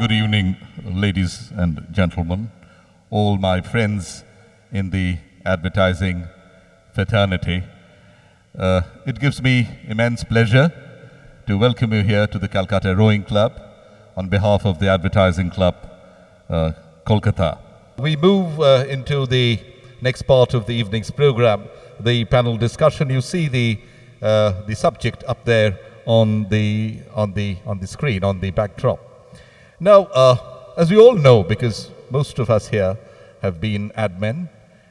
good evening, ladies and gentlemen, all my friends in the advertising fraternity. It gives me immense pleasure to welcome you here to the Calcutta Rowing Club on behalf of the Advertising Club, Kolkata. We move into the next part of the evening's program, the panel discussion. You see the subject up there on the screen, on the backdrop. Now, as we all know, because most of us here have been admin,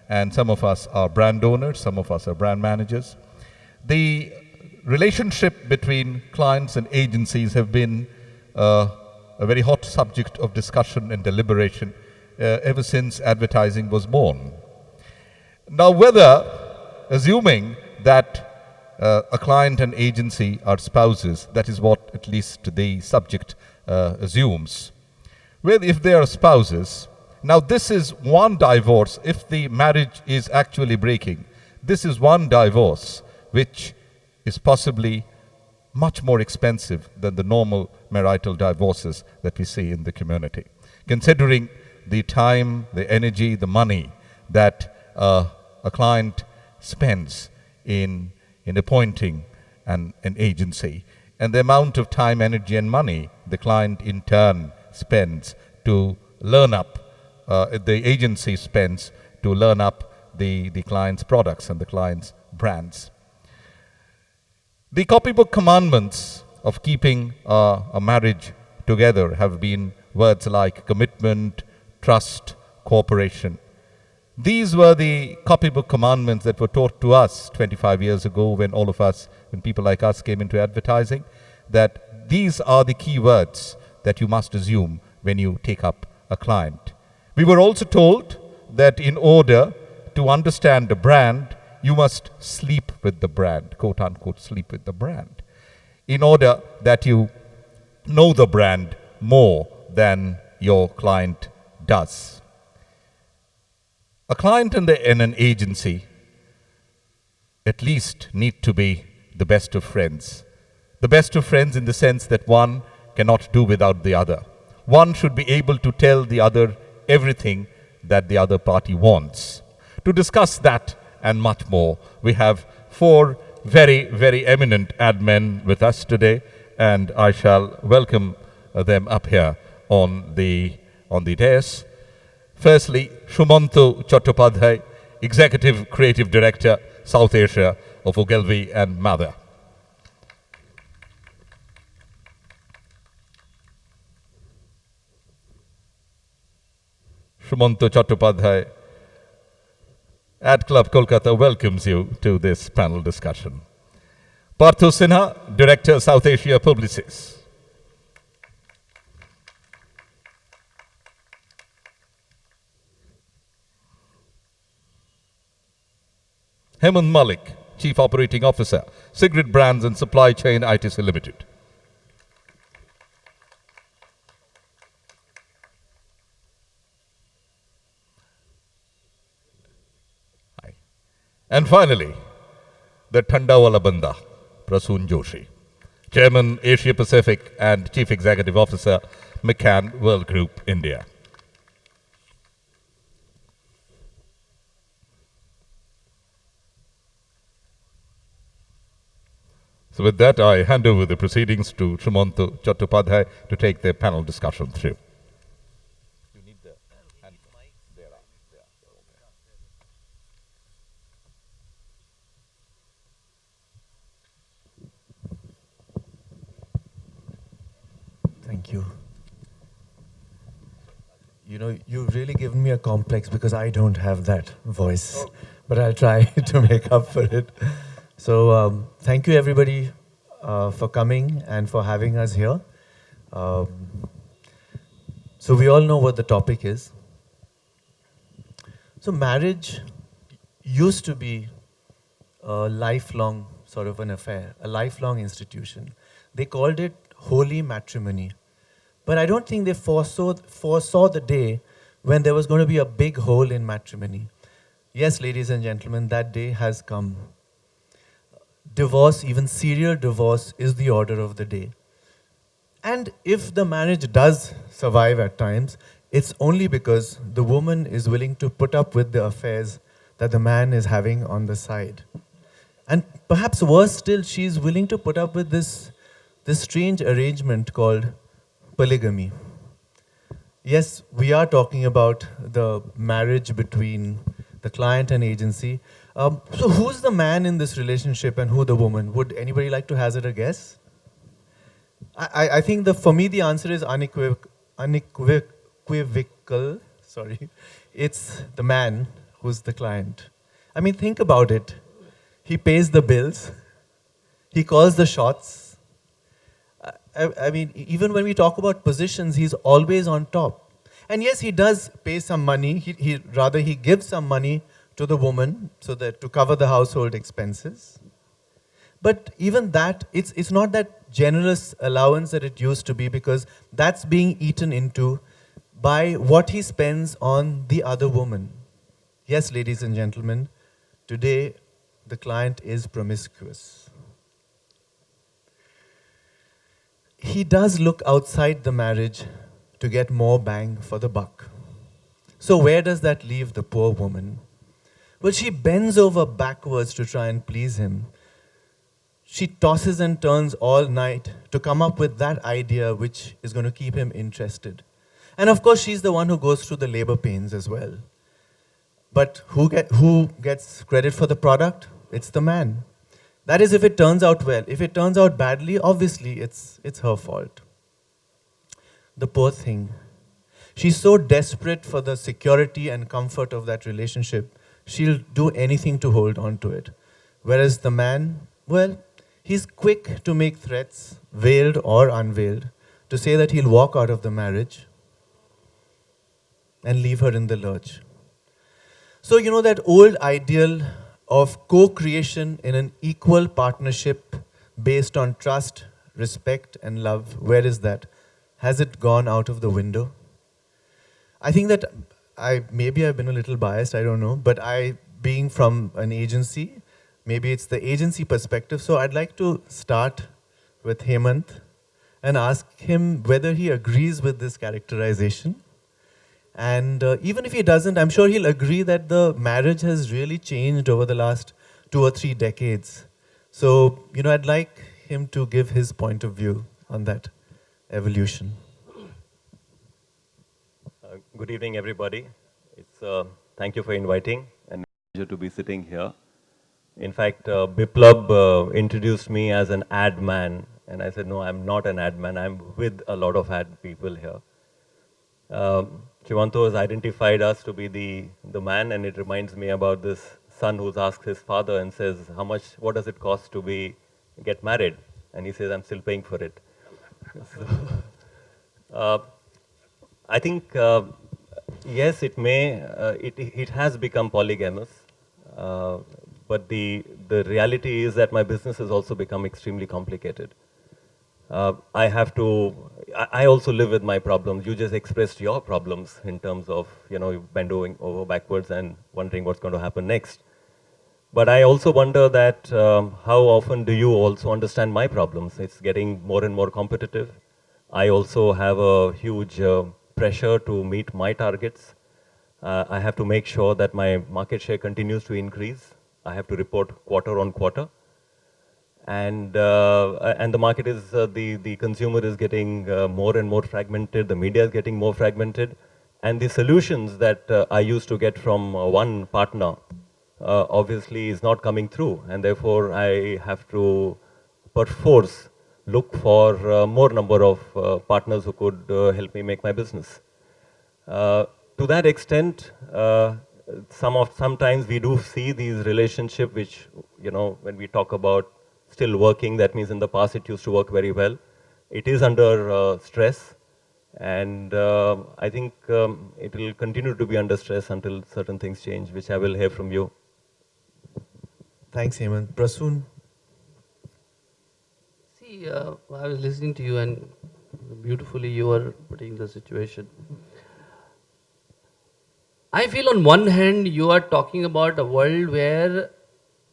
and some of us are brand owners, some of us are brand managers, the relationship between clients and agencies have been a very hot subject of discussion and deliberation ever since advertising was born. Now, whether, assuming that a client and agency are spouses, that is what at least the subject assumes. Well, if they are spouses, now this is one divorce. If the marriage is actually breaking, this is one divorce which is possibly much more expensive than the normal marital divorces that we see in the community. Considering the time, the energy, the money that a client spends in appointing an agency, and the amount of time, energy, and money the client in turn spends to learn up, the agency spends to learn up the client's products and the client's brands. The copybook commandments of keeping a marriage together have been words like commitment, trust, cooperation. These were the copybook commandments that were taught to us 25 years ago when people like us came into advertising, that these are the key words that you must assume when you take up a client. We were also told that in order to understand a brand, you must sleep with the brand, quote unquote, sleep with the brand, in order that you know the brand more than your client does. A client and an agency at least need to be the best of friends. The best of friends in the sense that one cannot do without the other. One should be able to tell the other everything that the other party wants. To discuss that and much more, we have four very, very eminent admen with us today, and I shall welcome them up here on the dais. Firstly, Sumanto Chattopadhay, Executive Creative Director, South Asia of Ogilvy and Mather. Sumanto Chattopadhay, Ad Club Kolkata welcomes you to this panel discussion. Patha Sinha, Director, South Asia Publicis. Hemant Malik, Chief Operating Officer, Cigarette Brands and Supply Chain ITC Limited. Hi. And finally, the Thandawala Banda, Prasoon Joshi, Chairman, Asia Pacific and Chief Executive Officer, McCann Worldgroup, India. So with that, I hand over the proceedings to Sumanto Chattopadhay to take the panel discussion through. You need the hand mic. There. Thank you. You know, you've really given me a complex because I don't have that voice, but I'll try to make up for it. So thank you everybody for coming and for having us here. So we all know what the topic is. So marriage used to be a lifelong sort of an affair, a lifelong institution. They called it holy matrimony. But I don't think they foresaw the day when there was going to be a big hole in matrimony. Yes, ladies and gentlemen, that day has come. Divorce, even serial divorce, is the order of the day. And if the marriage does survive at times, it's only because the woman is willing to put up with the affairs that the man is having on the side. And perhaps worse still, she's willing to put up with this strange arrangement called polygamy. Yes, we are talking about the marriage between the client and agency. So who's the man in this relationship and who the woman? Would anybody like to hazard a guess? I think for me the answer is unequivocal. Sorry, it's the man who's the client. I mean, think about it. He pays the bills. He calls the shots. I mean, even when we talk about positions, he's always on top. And yes, he does pay some money. He gives some money to the woman so that to cover the household expenses. But even that, it's not that generous allowance that it used to be, because that's being eaten into by what he spends on the other woman. Yes, ladies and gentlemen, today the client is promiscuous. He does look outside the marriage to get more bang for the buck. So where does that leave the poor woman? Well, she bends over backwards to try and please him. She tosses and turns all night to come up with that idea which is going to keep him interested. And of course, she's the one who goes through the labor pains as well. But who gets credit for the product? It's the man. That is if it turns out well. If it turns out badly, obviously it's her fault. The poor thing. She's so desperate for the security and comfort of that relationship, she'll do anything to hold on to it. Whereas the man, well, he's quick to make threats, veiled or unveiled, to say that he'll walk out of the marriage and leave her in the lurch. So, you know, that old ideal of co-creation in an equal partnership based on trust, respect, and love, where is that? Has it gone out of the window? I think that maybe I've been a little biased, I don't know, but being from an agency, maybe it's the agency perspective, so I'd like to start with Hemant and ask him whether he agrees with this characterization. And even if he doesn't, I'm sure he'll agree that the marriage has really changed over the last 2 or 3 decades. So, you know, I'd like him to give his point of view on that evolution. Good evening, everybody. Thank you for inviting, and pleasure to be sitting here. In fact, Biplab introduced me as an ad man, and I said, no, I'm not an ad man. I'm with a lot of ad people here. Sumanto has identified us to be the man, and it reminds me about this son who's asked his father and says, what does it cost to get married? And he says, I'm still paying for it. So, I think, yes, it has become polygamous, but the reality is that my business has also become extremely complicated. I also live with my problems. You just expressed your problems in terms of, you bending over backwards and wondering what's going to happen next. But I also wonder that how often do you also understand my problems? It's getting more and more competitive. I also have a huge pressure to meet my targets. I have to make sure that my market share continues to increase. I have to report quarter on quarter. And the market is, the consumer is getting more and more fragmented, the media is getting more fragmented, and the solutions that I used to get from one partner obviously is not coming through, and therefore I have to perforce look for more number of partners who could help me make my business. To that extent, sometimes we do see these relationships which, when we talk about still working, that means in the past it used to work very well. It is under stress, and I think it will continue to be under stress until certain things change, which I will hear from you. Thanks, Hemant. Prasoon? See, I was listening to you, and beautifully you are putting the situation. I feel on one hand you are talking about a world where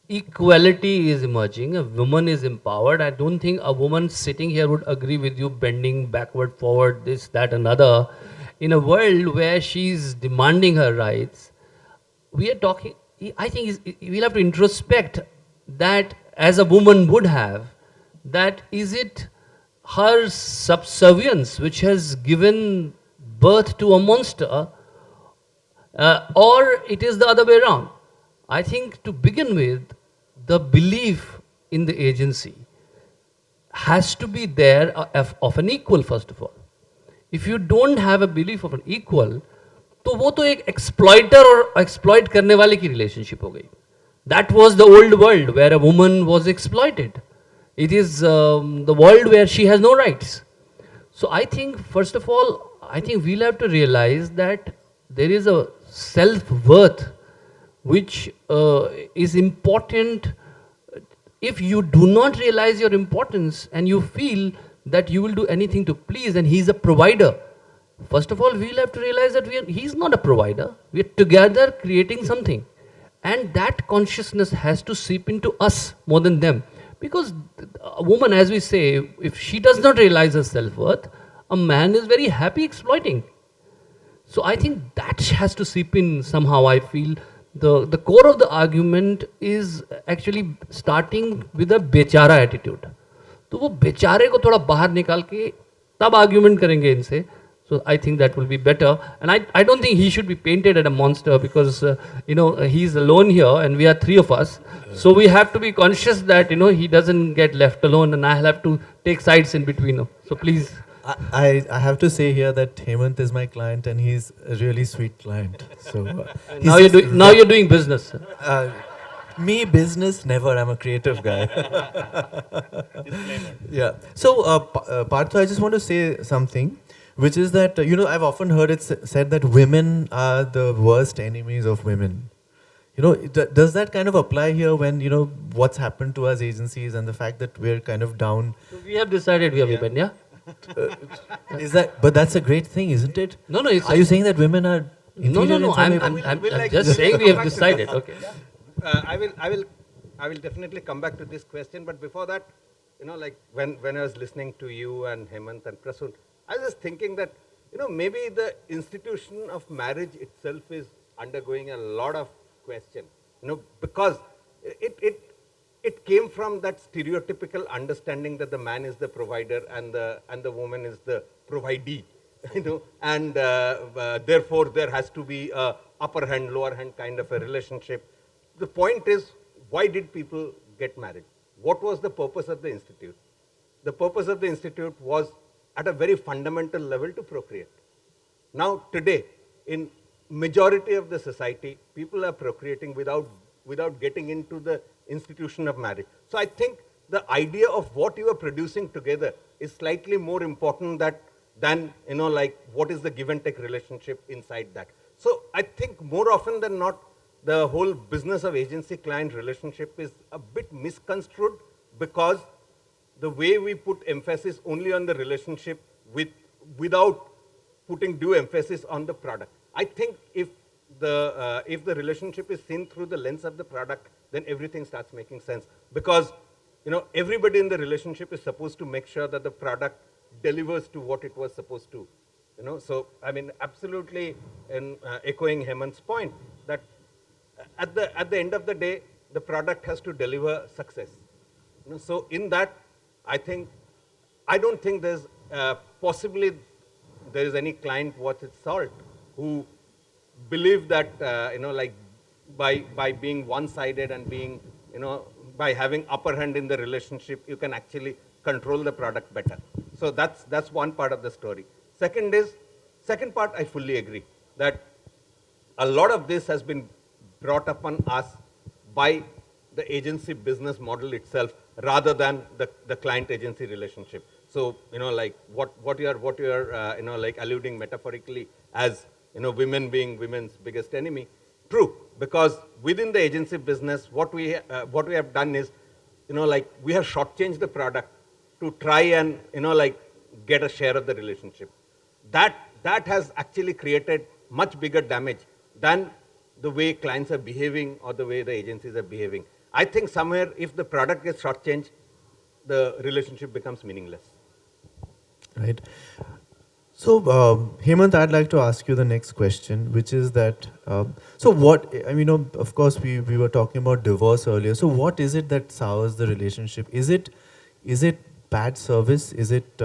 equality is emerging, a woman is empowered. I don't think a woman sitting here would agree with you bending backward, forward, this, that, another. In a world where she's demanding her rights, we are talking, I think we'll have to introspect that as a woman would have, that is it her subservience which has given birth to a monster, or it is the other way around. I think to begin with, the belief in the agency has to be there of an equal, first of all. If you don't have a belief of an equal, तो वो तो एक exploiter और exploit करने वाले की relationship हो गई. That was the old world where a woman was exploited. It is the world where she has no rights. So I think, first of all, I think we'll have to realize that there is a self-worth which is important. If you do not realize your importance and you feel that you will do anything to please, and he's a provider, first of all, we'll have to realize that he's not a provider. We are together creating something. And that consciousness has to seep into us more than them. Because a woman, as we say, if she does not realize her self-worth, a man is very happy exploiting. So I think that has to seep in somehow. I feel the core of the argument is actually starting with a बेचारा attitude. तो वो बेचारे को थोड़ा बाहर निकाल के तब argument करेंगे इनसे. So I think that will be better. And I don't think he should be painted as a monster because, he's alone here and we are three of us. So we have to be conscious that, he doesn't get left alone and I'll have to take sides in between. So please. I have to say here that Hemant is my client and he's a really sweet client. So now you're doing business. Me, business, never. I'm a creative guy. Yeah. So, Partha, I just want to say something, which is that, I've often heard it said that women are the worst enemies of women. Does that kind of apply here when, what's happened to us agencies and the fact that we're kind of down? So we have decided we are women, yeah? But that's a great thing, isn't it? No. Are you saying that women are inferior? No. I'm just saying we have decided. Okay. I will definitely come back to this question, but before that, when I was listening to you and Hemant and Prasoon, I was just thinking that, maybe the institution of marriage itself is undergoing a lot of question, because it came from that stereotypical understanding that the man is the provider and the woman is the providee, and therefore there has to be a upper hand, lower hand kind of a relationship. The point is, why did people get married? What was the purpose of the institute? The purpose of the institute was at a very fundamental level to procreate. Now today, in majority of the society, people are procreating without getting into the institution of marriage. So I think the idea of what you are producing together is slightly more important than what is the give and take relationship inside that. So I think more often than not, the whole business of agency-client relationship is a bit misconstrued because the way we put emphasis only on the relationship without putting due emphasis on the product. I think if the relationship is seen through the lens of the product, then everything starts making sense. Because everybody in the relationship is supposed to make sure that the product delivers to what it was supposed to. So I mean, absolutely, in echoing Hemant's point, that at the end of the day, the product has to deliver success. So in that, I don't think there's possibly there is any client worth its salt who believe that by being one-sided and being by having upper hand in the relationship, you can actually control the product better. So that's one part of the story. Second part, I fully agree that a lot of this has been brought upon us by the agency business model itself rather than the client agency relationship. So, what you are alluding metaphorically as, women being women's biggest enemy. True, because within the agency business, what we have done is, we have shortchanged the product to try and, get a share of the relationship. That has actually created much bigger damage than the way clients are behaving or the way the agencies are behaving. I think somewhere if the product gets shortchanged, the relationship becomes meaningless. Right. So, Hemant, I'd like to ask you the next question, which is that, so what, I mean, of course, we were talking about divorce earlier. So what is it that sours the relationship? Is it bad service? Is it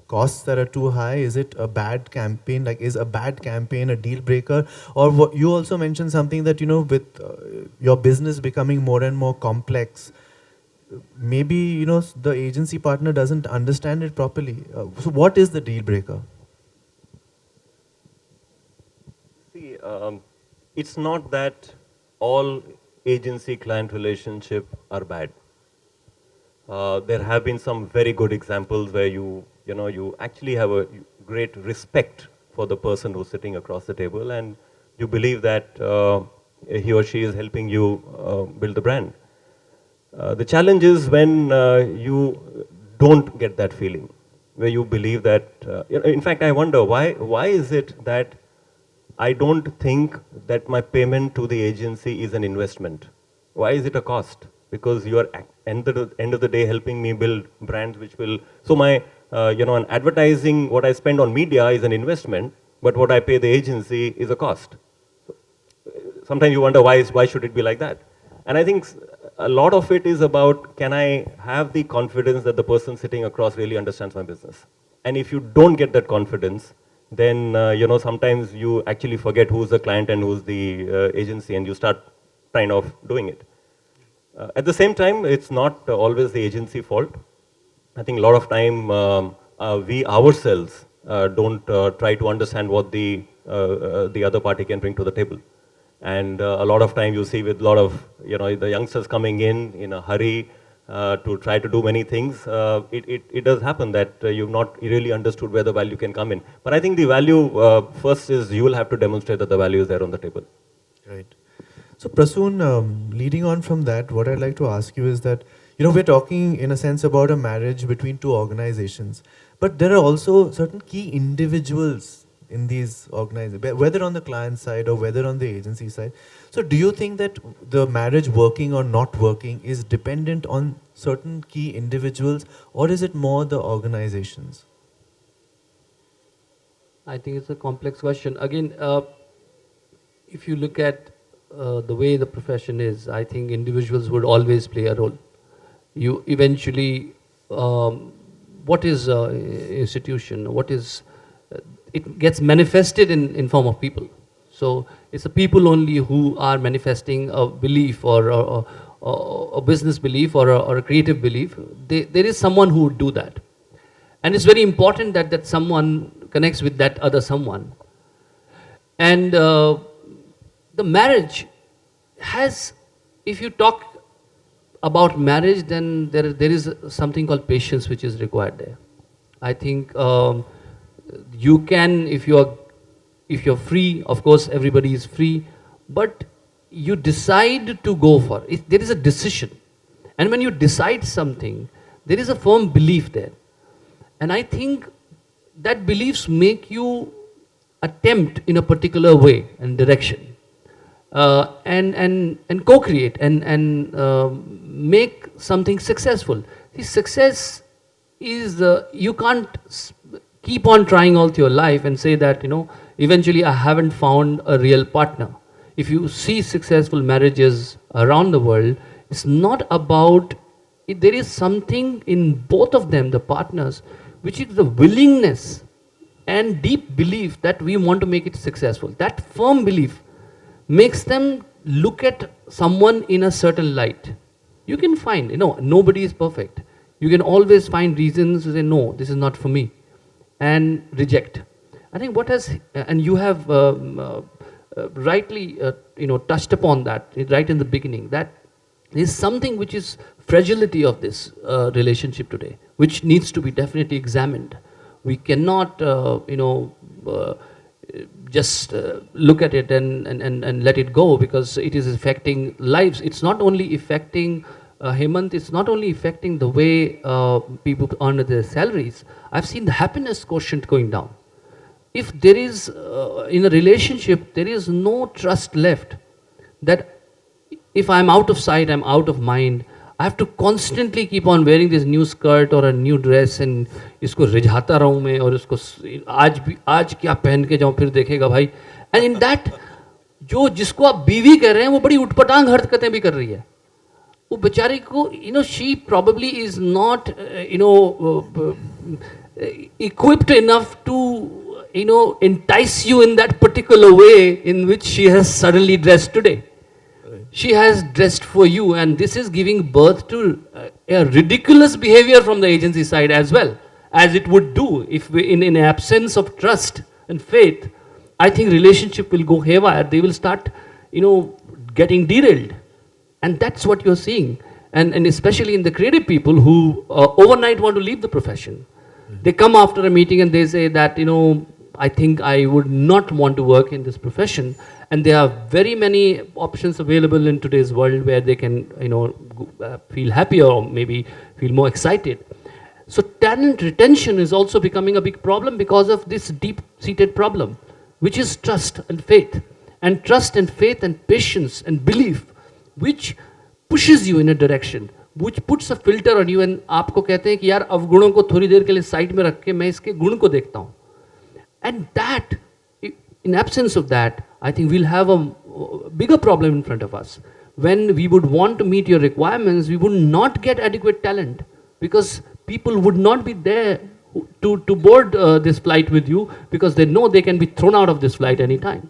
costs that are too high? Is it a bad campaign? Like, is a bad campaign a deal breaker? Or what, you also mentioned something that, with your business becoming more and more complex, maybe the agency partner doesn't understand it properly. So what is the deal breaker? See, it's not that all agency-client relationship are bad. There have been some very good examples where you actually have a great respect for the person who's sitting across the table, and you believe that he or she is helping you build the brand. The challenge is when you don't get that feeling, where you believe that, in fact, I wonder why is it that I don't think that my payment to the agency is an investment? Why is it a cost? Because you are end of the day helping me build brands which will, so my, an advertising, what I spend on media is an investment, but what I pay the agency is a cost. Sometimes you wonder why should it be like that? And I think a lot of it is about, can I have the confidence that the person sitting across really understands my business? And if you don't get that confidence, then sometimes you actually forget who's the client and who's the agency, and you start kind of doing it. At the same time, it's not always the agency fault. I think a lot of time we ourselves don't try to understand what the other party can bring to the table. And a lot of time you see with a lot of, the youngsters coming in a hurry to try to do many things, it does happen that you've not really understood where the value can come in. But I think the value first is you will have to demonstrate that the value is there on the table. Right. So Prasoon, leading on from that, what I'd like to ask you is that, we're talking in a sense about a marriage between two organizations, but there are also certain key individuals in these organizations, whether on the client side or whether on the agency side. So do you think that the marriage working or not working is dependent on certain key individuals, or is it more the organizations? I think it's a complex question. Again, if you look at the way the profession is, I think individuals would always play a role. You eventually, what is institution? What is it gets manifested in form of people. So it's the people only who are manifesting a belief or a business belief or a creative belief. There is someone who would do that, and it's very important that someone connects with that other someone. And the marriage has, if you talk about marriage, then there is something called patience which is required there. I think you can, if you're free, of course everybody is free, but you decide to go for it. There is a decision, and when you decide something, there is a firm belief there, and I think that beliefs make you attempt in a particular way and direction. And co-create and make something successful. See, success is, you can't keep on trying all through your life and say that, eventually I haven't found a real partner. If you see successful marriages around the world, it's not about, there is something in both of them, the partners, which is the willingness and deep belief that we want to make it successful. That firm belief makes them look at someone in a certain light. You can find, nobody is perfect. You can always find reasons to say, no, this is not for me, and reject. I think what has, and you have rightly, touched upon that right in the beginning, that is something which is fragility of this relationship today, which needs to be definitely examined. We cannot, just look at it and let it go, because it is affecting lives. It's not only affecting Hemant, it's not only affecting the way people earn their salaries. I've seen the happiness quotient going down. If there is, in a relationship, there is no trust left, that if I'm out of sight, I'm out of mind. I have to constantly keep on wearing this new skirt or a new dress and इसको रिझाता रहूँ मैं और उसको आज क्या पहन के जाऊँ फिर देखेगा भाई. And in that, जो जिसको आप बीवी कह रहे हैं वो बड़ी उटपटांग हरकतें भी कर रही है. वो बेचारी को, she probably is not, equipped enough to, entice you in that particular way in which she has suddenly dressed today. She has dressed for you, and this is giving birth to a ridiculous behavior from the agency side as well, as it would do if in absence of trust and faith. I think relationship will go haywire. They will start, getting derailed. And that's what you're seeing. And especially in the creative people who overnight want to leave the profession. They come after a meeting and they say that, I think I would not want to work in this profession. And there are very many options available in today's world where they can, feel happier or maybe feel more excited. So talent retention is also becoming a big problem because of this deep-seated problem, which is trust and faith. And trust and faith and patience and belief, which pushes you in a direction, which puts a filter on you, and आपको कहते हैं कि यार अवगुणों को थोड़ी देर के लिए side में रख के मैं इसके गुण को देखता हूँ. And that, in absence of that, I think we'll have a bigger problem in front of us. When we would want to meet your requirements, we would not get adequate talent because people would not be there to board this flight with you because they know they can be thrown out of this flight anytime.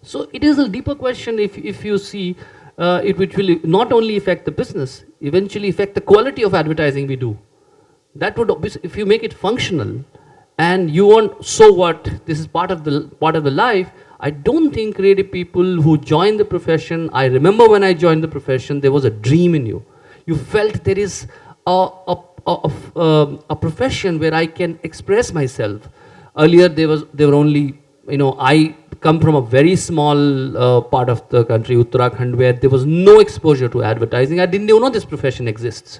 So it is a deeper question if you see which will not only affect the business, eventually affect the quality of advertising we do. That would, if you make it functional, and you want, so what, this is part of the life. I don't think creative people who join the profession, I remember when I joined the profession, there was a dream in you. You felt there is a profession where I can express myself. Earlier there were only, I come from a very small part of the country, Uttarakhand, where there was no exposure to advertising. I didn't even know this profession exists.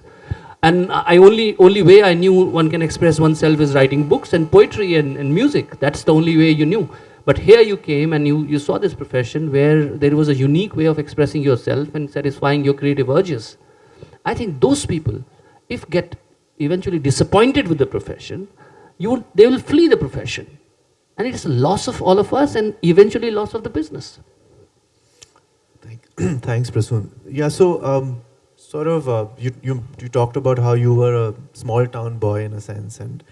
And only way I knew one can express oneself is writing books and poetry and music. That's the only way you knew. But here you came and you saw this profession where there was a unique way of expressing yourself and satisfying your creative urges. I think those people, if get eventually disappointed with the profession, they will flee the profession. And it is a loss of all of us and eventually loss of the business. Thanks, Prasoon. Yeah, so you talked about how you were a small town boy in a sense, and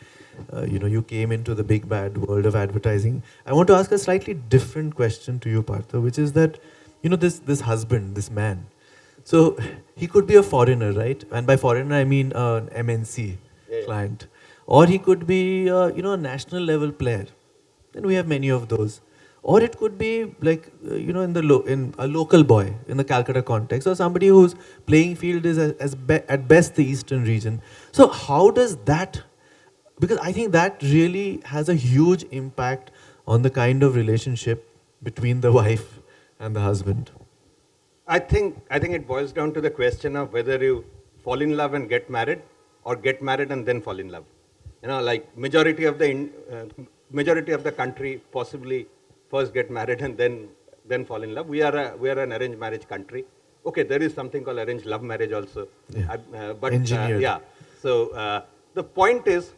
you came into the big bad world of advertising. I want to ask a slightly different question to you, Patha, which is that this husband, this man. So he could be a foreigner, right? And by foreigner I mean an MNC client, or he could be a national level player. And we have many of those. Or it could be like, in a local boy in the Calcutta context, or somebody whose playing field is at best the eastern region. So how does that, because I think that really has a huge impact on the kind of relationship between the wife and the husband. I think it boils down to the question of whether you fall in love and get married, or get married and then fall in love. Like majority of the country possibly first get married and then fall in love. We are an arranged marriage country. Okay, there is something called arranged love marriage also. Yeah. Engineered. So the point is,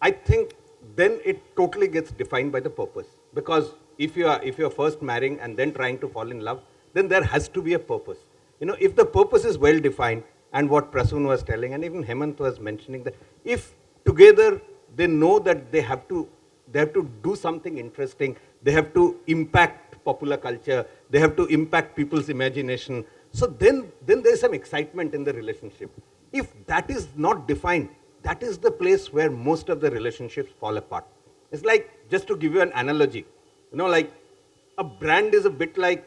I think then it totally gets defined by the purpose. Because if you are first marrying and then trying to fall in love, then there has to be a purpose. If the purpose is well defined, and what Prasoon was telling, and even Hemant was mentioning, that if together they know that they have to do something interesting, they have to impact popular culture, they have to impact people's imagination. So then there's some excitement in the relationship. If that is not defined, that is the place where most of the relationships fall apart. It's like, just to give you an analogy, like a brand is a bit like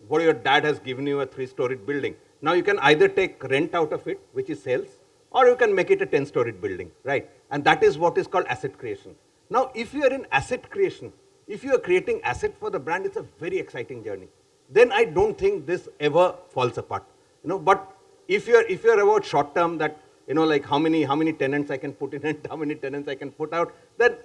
what your dad has given you, a 3-storied building. Now you can either take rent out of it, which is sales, or you can make it a 10-storied building, right? And that is what is called asset creation. Now, if you are in asset creation, if you are creating asset for the brand, it's a very exciting journey. Then I don't think this ever falls apart. But if you're about short term, that like how many tenants I can put in and how many tenants I can put out, then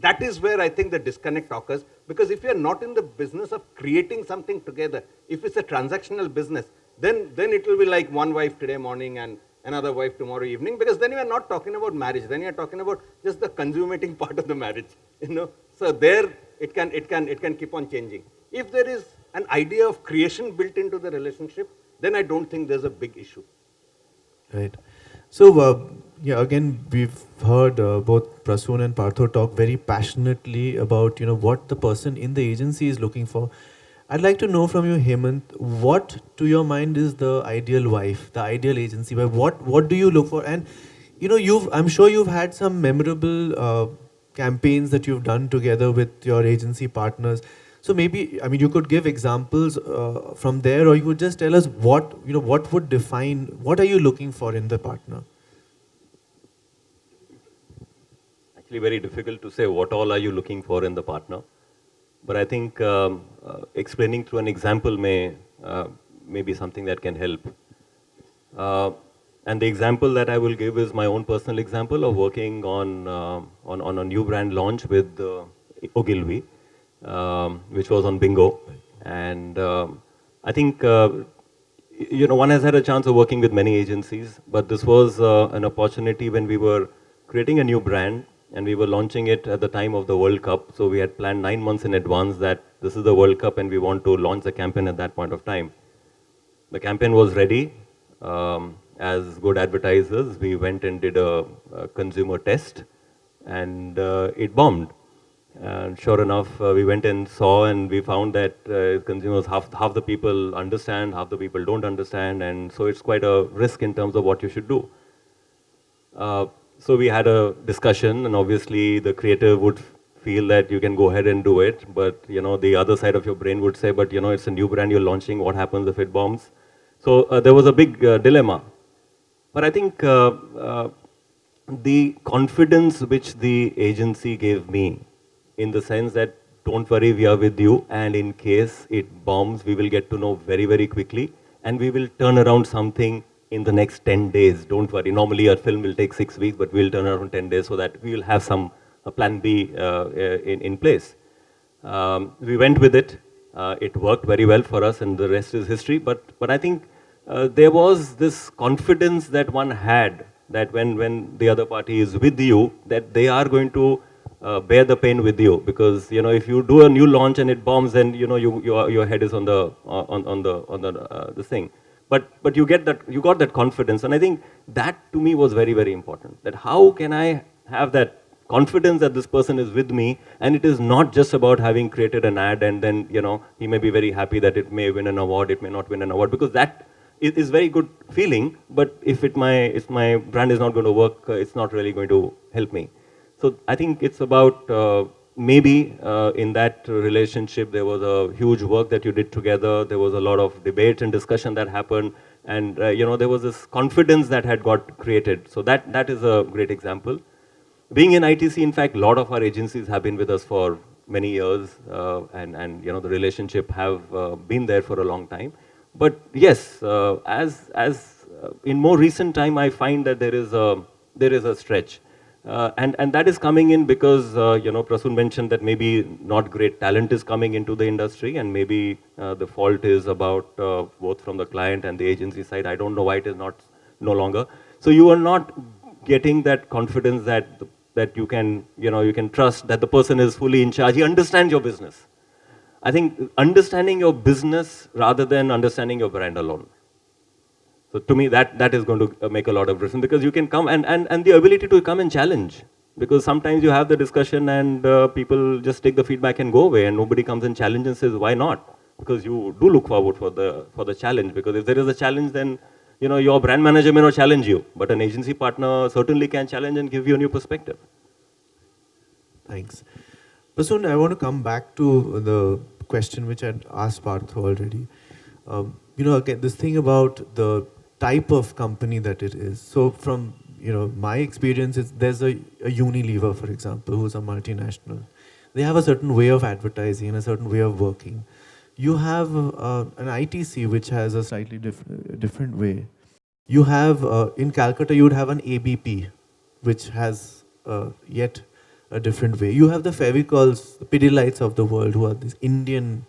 that is where I think the disconnect occurs. Because if you're not in the business of creating something together, if it's a transactional business, then it will be like one wife today morning and another wife tomorrow evening, because then you are not talking about marriage, then you are talking about just the consummating part of the marriage, you know. So there it can keep on changing. If there is an idea of creation built into the relationship, then I don't think there's a big issue. Right. So, yeah, again, we've heard both Prasoon and Partho talk very passionately about, what the person in the agency is looking for. I'd like to know from you, Hemant, what to your mind is the ideal wife, the ideal agency wife? What do you look for? And, I'm sure you've had some memorable campaigns that you've done together with your agency partners. So maybe, you could give examples from there, or you could just tell us what would define, what are you looking for in the partner? Actually, very difficult to say what all are you looking for in the partner. But I think explaining through an example may be something that can help. And the example that I will give is my own personal example of working on a new brand launch with Ogilvy, which was on bingo. And I think, one has had a chance of working with many agencies, but this was an opportunity when we were creating a new brand and we were launching it at the time of the World Cup. So we had planned 9 months in advance that this is the World Cup and we want to launch the campaign at that point of time. The campaign was ready. As good advertisers, we went and did a consumer test and it bombed. And sure enough, we went and saw and we found that consumers, half the people understand, half the people don't understand, and so it's quite a risk in terms of what you should do. So we had a discussion, and obviously the creative would feel that you can go ahead and do it, but the other side of your brain would say, but it's a new brand you're launching, what happens if it bombs? So there was a big dilemma. But I think the confidence which the agency gave me, in the sense that don't worry, we are with you, and in case it bombs, we will get to know very, very quickly, and we will turn around something in the next 10 days. Don't worry. Normally, a film will take 6 weeks, but we'll turn around 10 days so that we will have a plan B in place. We went with it. It worked very well for us, and the rest is history. But I think there was this confidence that one had that when the other party is with you, that they are going to bear the pain with you, because if you do a new launch and it bombs, then your head is on the thing. But you got that confidence, and I think that to me was very, very important. That how can I have that confidence that this person is with me, and it is not just about having created an ad and then he may be very happy that it may win an award, it may not win an award, because that is very good feeling. But if my brand is not going to work, it's not really going to help me. So I think it's about maybe in that relationship there was a huge work that you did together. There was a lot of debate and discussion that happened, and there was this confidence that had got created. So that is a great example. Being in ITC, in fact, a lot of our agencies have been with us for many years, and the relationship have been there for a long time. But yes, as in more recent time, I find that there is a stretch. And that is coming in because, Prasoon mentioned that maybe not great talent is coming into the industry, and maybe the fault is about both from the client and the agency side. I don't know why it is no longer. So you are not getting that confidence that you can trust that the person is fully in charge. He understands your business. I think understanding your business rather than understanding your brand alone. So to me, that is going to make a lot of difference, because you can come and the ability to come and challenge. Because sometimes you have the discussion and people just take the feedback and go away, and nobody comes and challenges and says, why not? Because you do look forward for the challenge. Because if there is a challenge, then your brand manager may not challenge you, but an agency partner certainly can challenge and give you a new perspective. Thanks. Prasoon, I want to come back to the question which I'd asked Partho already. Again, this thing about the type of company that it is. So from my experience, there's a Unilever, for example, who's a multinational. They have a certain way of advertising and a certain way of working. You have an ITC which has a slightly different way. You have in Calcutta you would have an ABP which has yet a different way. You have the Fevicols, the Pidilites of the world, who are this Indian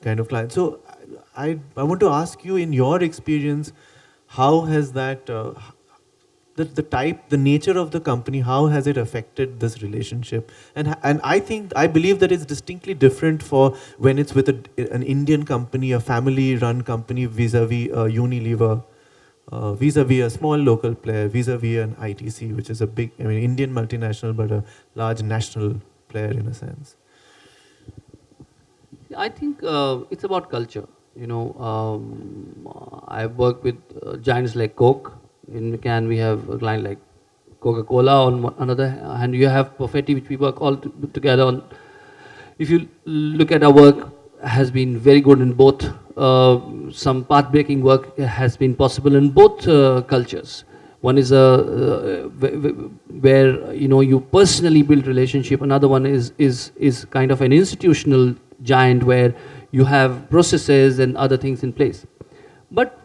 kind of clients. So I want to ask you, in your experience, how has that, the nature of the company, how has it affected this relationship? And I believe that it's distinctly different for when it's with an Indian company, a family-run company, vis-a-vis Unilever, vis-a-vis a small local player, vis-a-vis an ITC, which is a big, Indian multinational, but a large national player in a sense. I think it's about culture. I've worked with giants like Coke. In McCann, we have a client like Coca-Cola. On another hand, you have Perfetti, which we work all together on. If you look at our work, has been very good in both. Some path-breaking work has been possible in both cultures. One is where you personally build relationship. Another one is kind of an institutional giant where you have processes and other things in place. But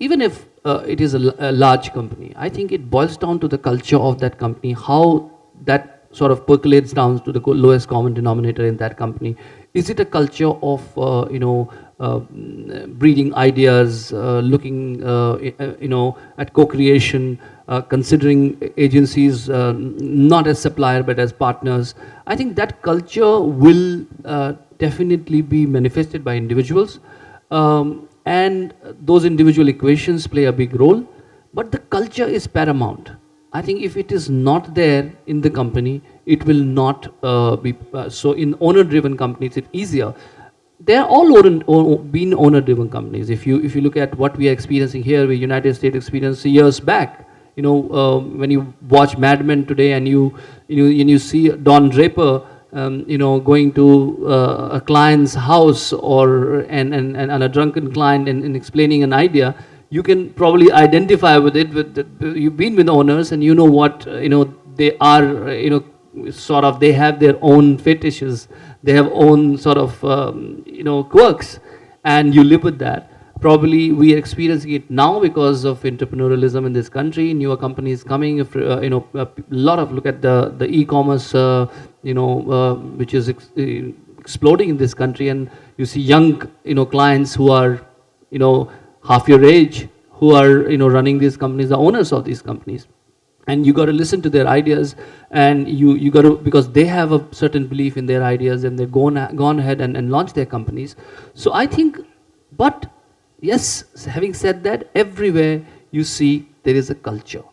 even if it is a large company, I think it boils down to the culture of that company, how that sort of percolates down to the lowest common denominator in that company. Is it a culture of breeding ideas, looking at co-creation, considering agencies not as supplier but as partners? I think that culture will definitely be manifested by individuals, and those individual equations play a big role, but the culture is paramount. I think if it is not there in the company, it will not be. So in owner-driven companies, it's easier. They are all been owner-driven companies. If you look at what we are experiencing here, with United States experienced years back, when you watch Mad Men today and you see Don Draper, going to a client's house and a drunken client and explaining an idea, you can probably identify with it. You've been with owners and you know what they are. Sort of, they have their own fetishes, they have own sort of quirks, and you live with that. Probably we are experiencing it now because of entrepreneurialism in this country. Newer companies coming, a lot of, look at the e-commerce, which is exploding in this country, and you see young clients who are half your age, who are running these companies, the owners of these companies. And you got to listen to their ideas, and you got to, because they have a certain belief in their ideas, and they've gone ahead and launched their companies. So I think, but yes, having said that, everywhere you see there is a culture.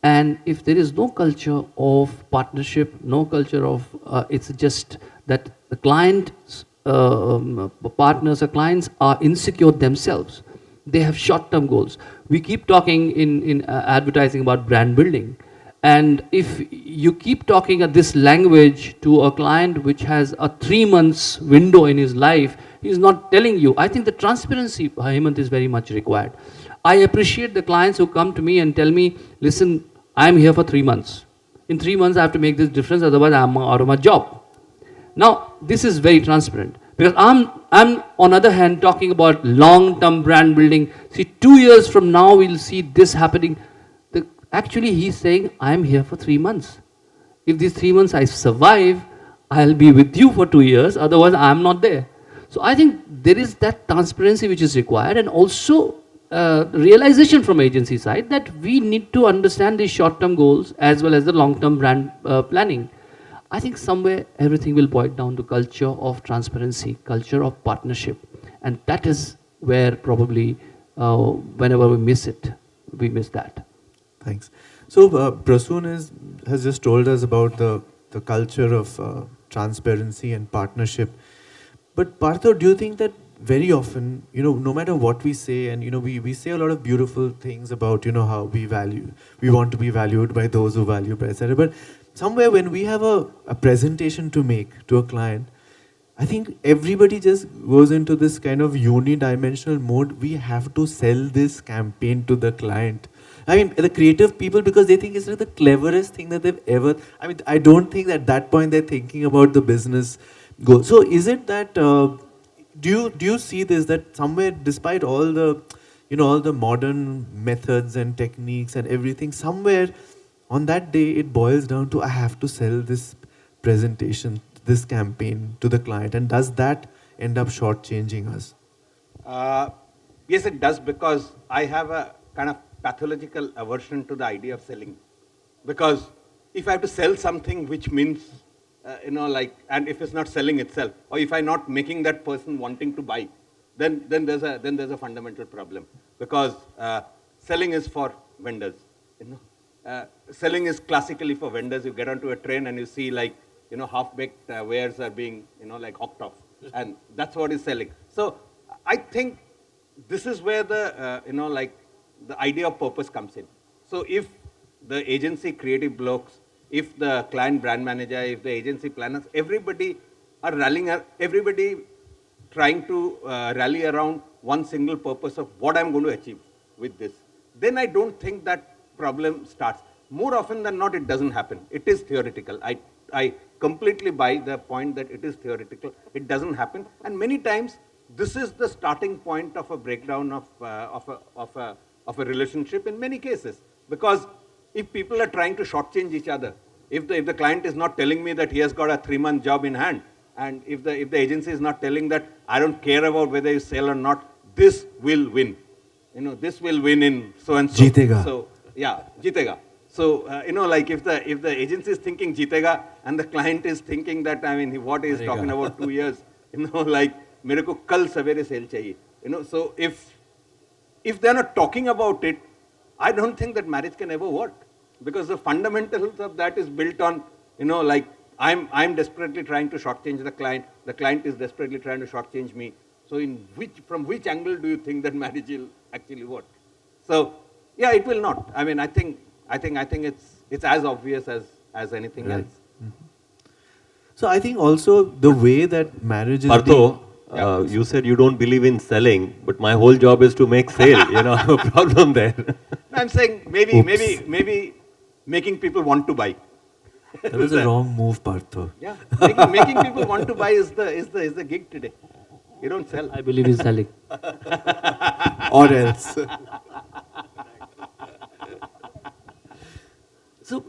And if there is no culture of partnership, no culture of, it's just that the clients, partners or clients are insecure themselves. They have short-term goals. We keep talking in advertising about brand building. And if you keep talking at this language to a client which has a 3 months window in his life, he's not telling you. I think the transparency, Hemant, is very much required. I appreciate the clients who come to me and tell me, listen, I'm here for 3 months. In 3 months, I have to make this difference, otherwise I'm out of my job. Now, this is very transparent. Because I'm on other hand talking about long-term brand building. See, 2 years from now we'll see this happening. Actually, he's saying, I'm here for 3 months. If these 3 months I survive, I'll be with you for 2 years. Otherwise, I'm not there. So I think there is that transparency which is required, and also realization from agency side that we need to understand these short-term goals as well as the long-term brand planning. I think somewhere everything will boil down to culture of transparency, culture of partnership. And that is where probably whenever we miss it, we miss that. Thanks. So Prasoon has just told us about the culture of transparency and partnership. But Partha, do you think that very often, no matter what we say, and we say a lot of beautiful things about how we want to be valued by those who value, etc. But somewhere when we have a presentation to make to a client, I think everybody just goes into this kind of unidimensional mode. We have to sell this campaign to the client. I mean, the creative people, because they think it's like the cleverest thing that they've ever, I don't think at that point they're thinking about the business goal. So is it that, do you see this, that somewhere despite all the, all the modern methods and techniques and everything, somewhere on that day, it boils down to, I have to sell this presentation, this campaign to the client. And does that end up shortchanging us? Yes, it does, because I have a kind of pathological aversion to the idea of selling. Because if I have to sell something, which means, and if it's not selling itself, or if I'm not making that person wanting to buy, then there's a fundamental problem. Because selling is for vendors. Selling is classically for vendors. You get onto a train and you see half-baked wares are being hawked off, and that's what is selling. So I think this is where the the idea of purpose comes in. So if the agency creative blokes, if the client brand manager, if the agency planners, everybody are everybody trying to rally around one single purpose of what I'm going to achieve with this, then I don't think that problem starts. More often than not, it doesn't happen. It is theoretical. I completely buy the point that it is theoretical. It doesn't happen. And many times, this is the starting point of a breakdown of a relationship in many cases. Because if people are trying to shortchange each other, if the client is not telling me that he has got a 3-month job in hand, and if the agency is not telling that I don't care about whether you sell or not, this will win. This will win in so and so. Jeetega. So yeah, jeetega. So if the agency is thinking jeetega and the client is thinking that what he is talking about 2 years, मेरे को कल सवेरे sale चाहिए. So if they are not talking about it, I don't think that marriage can ever work, because the fundamentals of that is built on I'm desperately trying to shortchange the client is desperately trying to shortchange me. So from which angle do you think that marriage will actually work? So yeah, it will not. I think it's as obvious as anything else. So I think also the way that marriage is Partho, you said you don't believe in selling, but my whole job is to make sale. I have a problem there. I'm saying maybe making people want to buy. That was a wrong move, Partho. Yeah, making people want to buy is the gig today. You don't sell. I believe in selling. Or else. So,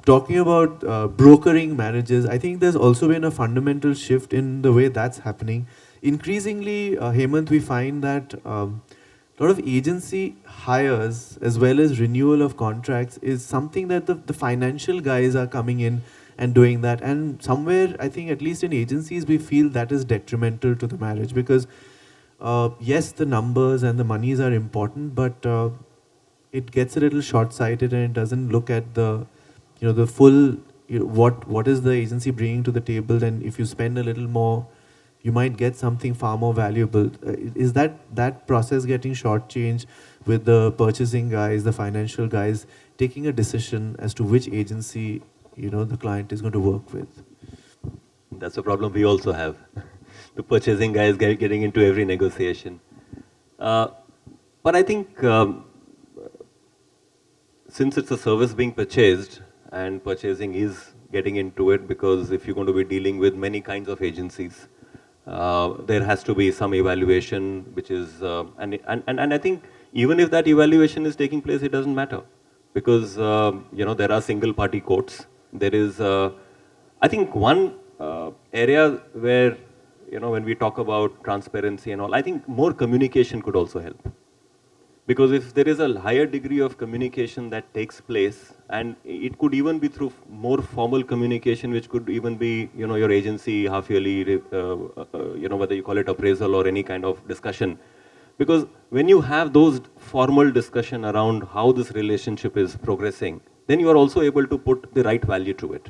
talking about brokering marriages, I think there's also been a fundamental shift in the way that's happening. Increasingly, Hemant, we find that a lot of agency hires as well as renewal of contracts is something that the financial guys are coming in and doing that. And somewhere, I think at least in agencies, we feel that is detrimental to the marriage, because yes, the numbers and the monies are important, but it gets a little short-sighted and it doesn't look at the full, what is the agency bringing to the table, and if you spend a little more, you might get something far more valuable. Is that process getting shortchanged with the purchasing guys, the financial guys, taking a decision as to which agency, the client is going to work with? That's a problem we also have. The purchasing guys getting into every negotiation. But I think since it's a service being purchased, and purchasing is getting into it, because if you're going to be dealing with many kinds of agencies, there has to be some evaluation, which is, and I think even if that evaluation is taking place, it doesn't matter, because there are single party courts. There is, I think one area where, when we talk about transparency and all, I think more communication could also help. Because if there is a higher degree of communication that takes place, and it could even be through more formal communication, which could even be, your agency half yearly, whether you call it appraisal or any kind of discussion. Because when you have those formal discussion around how this relationship is progressing, then you are also able to put the right value to it.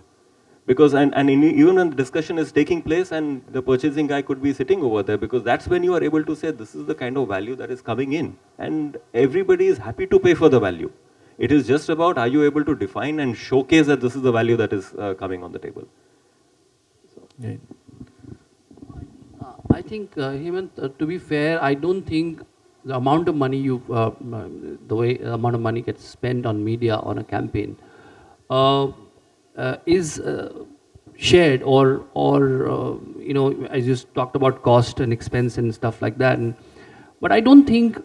Because, even when the discussion is taking place and the purchasing guy could be sitting over there, because that's when you are able to say, this is the kind of value that is coming in. And everybody is happy to pay for the value. It is just about, are you able to define and showcase that this is the value that is coming on the table. So. Yeah. I think, Hemant, to be fair, I don't think the amount of money the amount of money gets spent on media on a campaign is shared or as you talked about cost and expense and stuff like that. But I don't think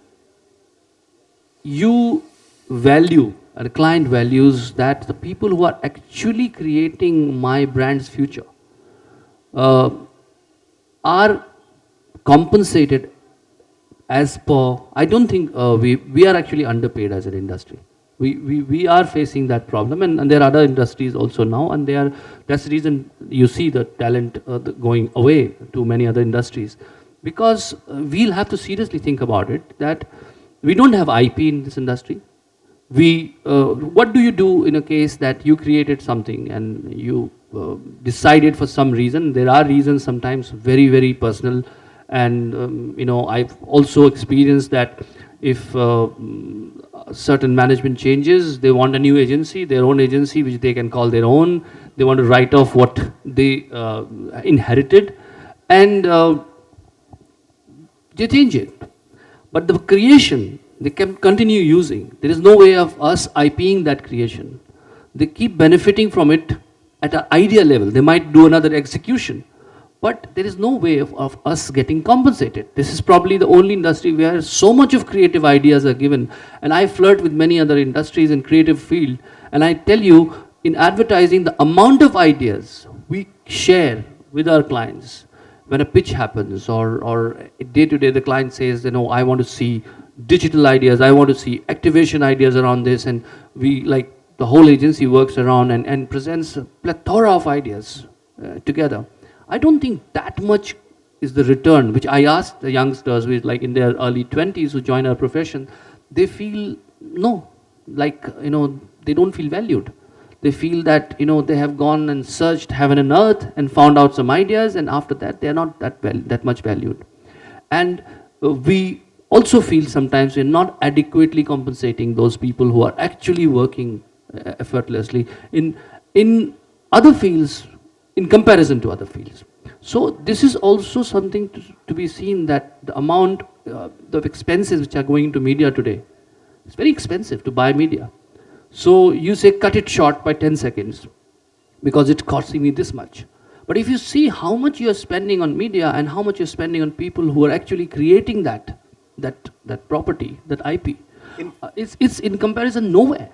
you value, or the client values, that the people who are actually creating my brand's future are compensated as per, I don't think we are actually underpaid as an industry. We are facing that problem, and there are other industries also now, and that's the reason you see the talent going away to many other industries, because we'll have to seriously think about it, that we don't have IP in this industry. What do you do in a case that you created something and you decided for some reason? There are reasons sometimes very, very personal, and I've also experienced that if certain management changes, they want a new agency, their own agency, which they can call their own. They want to write off what they inherited, and they change it. But the creation, they can continue using. There is no way of us IPing that creation. They keep benefiting from it at an idea level. They might do another execution, but there is no way of us getting compensated. This is probably the only industry where so much of creative ideas are given. And I flirt with many other industries in creative field, and I tell you, in advertising, the amount of ideas we share with our clients, when a pitch happens, or day to day the client says, I want to see digital ideas, I want to see activation ideas around this, and we, like, the whole agency works around and presents a plethora of ideas together. I don't think that much is the return, which I asked the youngsters who is like in their early 20s who join our profession. They feel, they don't feel valued. They feel that, they have gone and searched heaven and earth and found out some ideas, and after that, they are not that much valued. And we also feel sometimes we're not adequately compensating those people who are actually working effortlessly in other fields in comparison to other fields. So this is also something to be seen, that the amount of expenses which are going into media today, it's very expensive to buy media. So you say cut it short by 10 seconds because it's costing me this much. But if you see how much you're spending on media and how much you're spending on people who are actually creating that property, that IP, it's in comparison nowhere.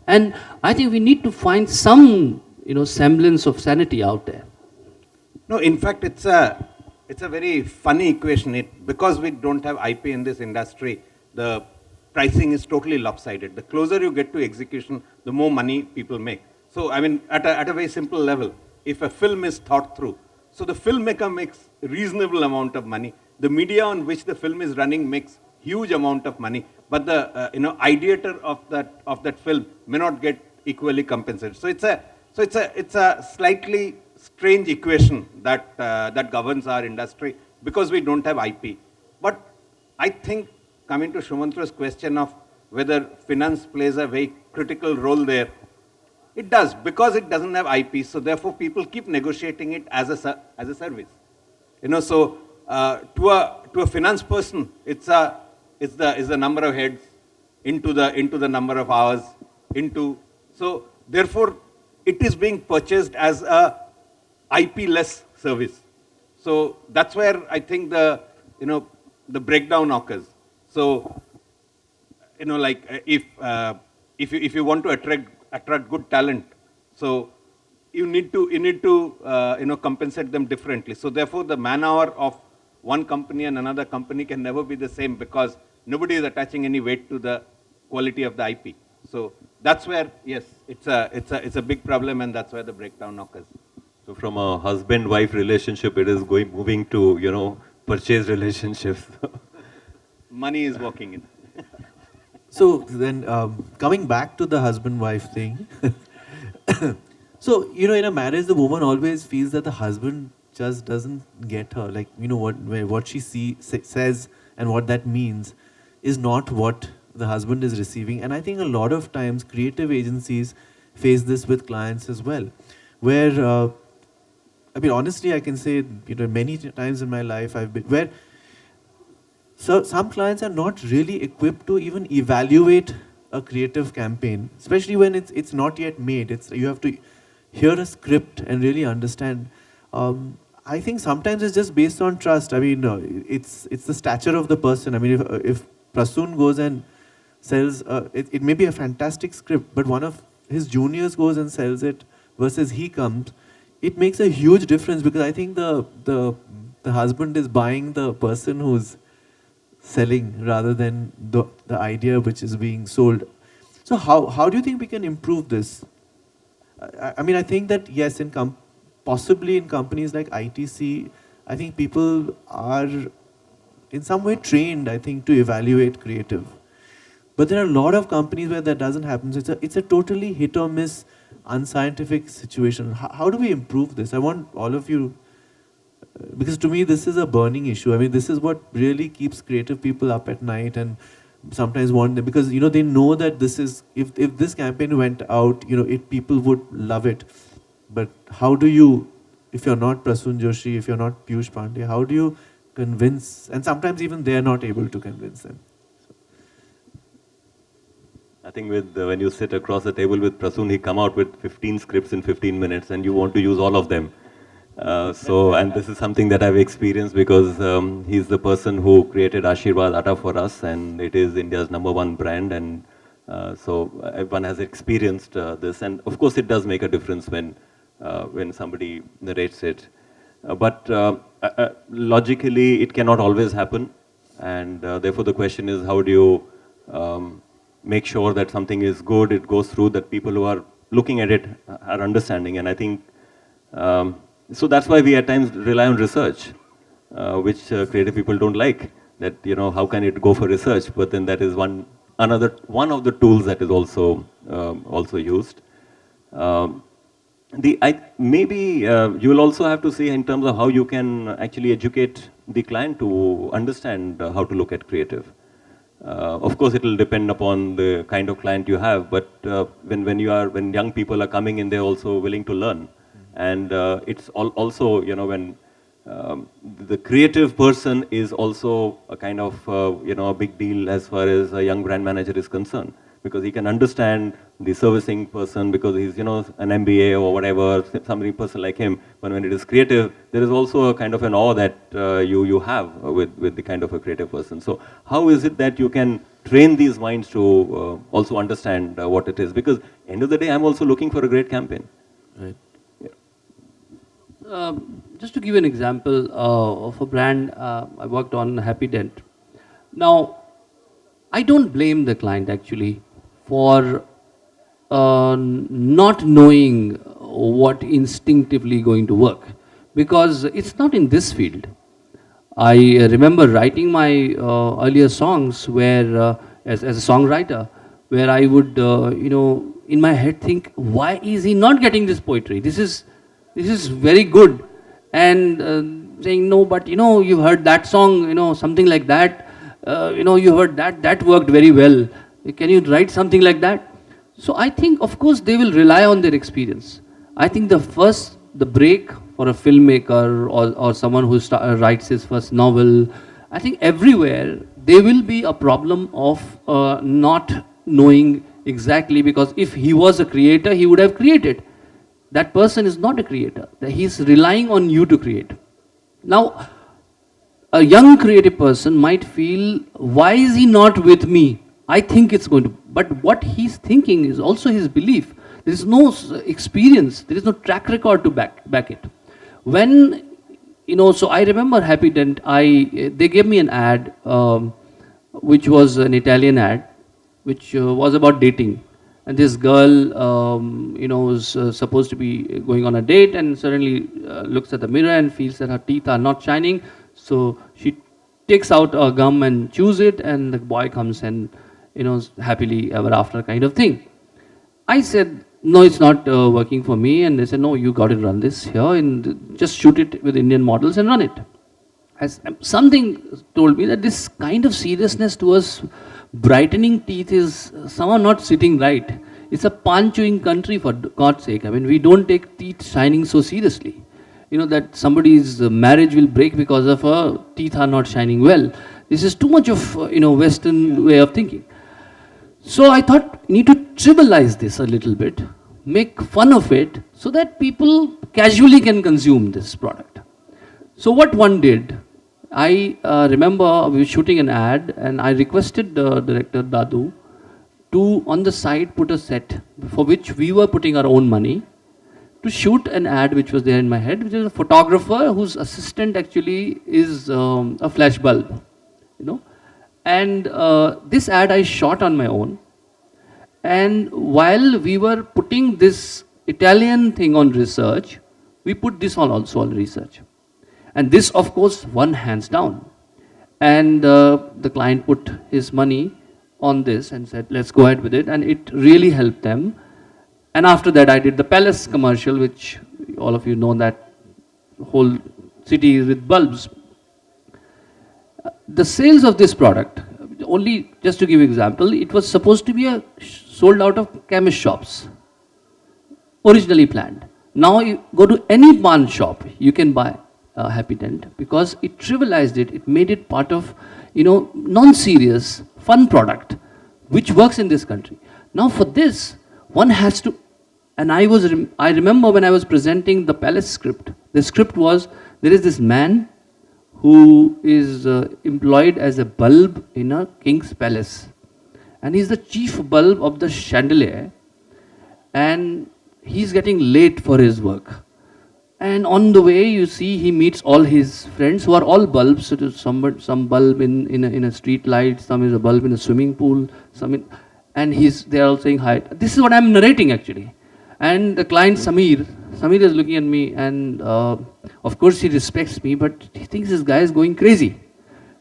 And I think we need to find some semblance of sanity out there. No, in fact, it's a very funny equation. Because we don't have IP in this industry, the pricing is totally lopsided. The closer you get to execution, the more money people make. So, I mean, at a very simple level, if a film is thought through, so the filmmaker makes a reasonable amount of money. The media on which the film is running makes huge amount of money, but the ideator of that film may not get equally compensated. So it's a slightly strange equation that governs our industry because we don't have IP. But I think, coming to Sumanto's question of whether finance plays a very critical role there, it does, because it doesn't have IP. So therefore, people keep negotiating it as a service. So to a finance person, it's the number of heads into the number of hours so therefore it is being purchased as a IP-less service. So that's where I think the breakdown occurs. So if you want to attract good talent, so you need to compensate them differently. So therefore, the man-hour of one company and another company can never be the same, because nobody is attaching any weight to the quality of the IP. So that's where, yes, it's a big problem, and that's where the breakdown occurs. So from a husband-wife relationship, it is moving to purchase relationships. Money is walking in. So then, coming back to the husband-wife thing, so in a marriage, the woman always feels that the husband just doesn't get her. Like, what she says and what that means is not what the husband is receiving. And I think a lot of times creative agencies face this with clients as well, where honestly, I can say, many times in my life I've been where some clients are not really equipped to even evaluate a creative campaign, especially when it's not yet made. You have to hear a script and really understand. I think sometimes it's just based on trust. It's the stature of the person. If Prasoon goes and sells, it may be a fantastic script, but one of his juniors goes and sells it versus he comes, it makes a huge difference, because I think the husband is buying the person who's selling rather than the idea which is being sold. So how do you think we can improve this? I mean, I think that yes, possibly in companies like ITC, I think people are in some way trained, I think, to evaluate creative. But there are a lot of companies where that doesn't happen. So it's a totally hit or miss, unscientific situation. How do we improve this? I want all of you, because to me this is a burning issue. I mean, this is what really keeps creative people up at night and sometimes want them, because they know that this is, if this campaign went out, people would love it. But how do you, if you're not Prasoon Joshi, if you're not Piyush Pandey, how do you convince? And sometimes even they're not able to convince them. I think when you sit across the table with Prasoon, he come out with 15 scripts in 15 minutes and you want to use all of them. And this is something that I've experienced because he's the person who created Ashirwad Atta for us, and it is India's #1 brand. And so everyone has experienced this. And of course, it does make a difference when somebody narrates it. But logically, it cannot always happen. And therefore, the question is, how do you make sure that something is good, it goes through, that people who are looking at it are understanding. And I think, so that's why we at times rely on research, which creative people don't like. That, how can it go for research? But then that is one of the tools that is also used. Maybe you will also have to see in terms of how you can actually educate the client to understand how to look at creative. Of course, it will depend upon the kind of client you have, but when young people are coming in, they're also willing to learn. And it's also, when the creative person is also a kind of, a big deal as far as a young brand manager is concerned, because he can understand the servicing person because he's, an MBA or whatever, somebody person like him. But when it is creative, there is also a kind of an awe that you have with the kind of a creative person. So how is it that you can train these minds to also understand what it is? Because end of the day, I'm also looking for a great campaign. Right. Just to give you an example of a brand I worked on, Happy Dent. Now, I don't blame the client actually for not knowing what instinctively going to work, because it's not in this field. I remember writing my earlier songs where, as a songwriter, where I would, in my head think, why is he not getting this poetry? This is very good. And saying, no, but you heard that song, something like that. You heard that worked very well. Can you write something like that? So I think, of course, they will rely on their experience. I think the break for a filmmaker or someone who writes his first novel, I think everywhere there will be a problem of not knowing exactly, because if he was a creator, he would have created. That person is not a creator. He's relying on you to create. Now, a young creative person might feel, why is he not with me? I think it's going to, but what he's thinking is also his belief. There is no experience, there is no track record to back it. When, so I remember Happy Dent, they gave me an ad, which was an Italian ad, which was about dating. And this girl, was supposed to be going on a date and suddenly looks at the mirror and feels that her teeth are not shining. So she takes out a gum and chews it, and the boy comes and, happily ever after kind of thing. I said, no, it's not working for me. And they said, no, you got to run this here and just shoot it with Indian models and run it. Something told me that this kind of seriousness towards brightening teeth is somehow not sitting right. It's a pan-chewing country, for God's sake. I mean, we don't take teeth shining so seriously. That somebody's marriage will break because of her teeth are not shining well. This is too much of, Western way of thinking. So I thought, you need to trivialize this a little bit, make fun of it, so that people casually can consume this product. So what one did, I remember we were shooting an ad, and I requested the director, Dadu, to on the side put a set for which we were putting our own money to shoot an ad which was there in my head, which is a photographer whose assistant actually is a flash bulb, And this ad I shot on my own. And while we were putting this Italian thing on research, we put this on also on research. And this, of course, won hands down. And the client put his money on this and said, let's go ahead with it. And it really helped them. And after that, I did the Palace commercial, which all of you know that whole city is with bulbs. The sales of this product, only just to give you an example, it was supposed to be sold out of chemist shops, originally planned. Now you go to any pawn shop, you can buy a Happy Dent because it trivialized it. It made it part of, non-serious, fun product, which works in this country. Now for this, one has to, and I remember when I was presenting the Palace script, the script was, there is this man who is employed as a bulb in a king's palace. And he's the chief bulb of the chandelier. And he's getting late for his work. And on the way, you see, he meets all his friends who are all bulbs. So there's some bulb in a street light, some is a bulb in a swimming pool, and they're all saying hi. This is what I'm narrating actually. And the client Samir is looking at me, and of course he respects me, but he thinks this guy is going crazy.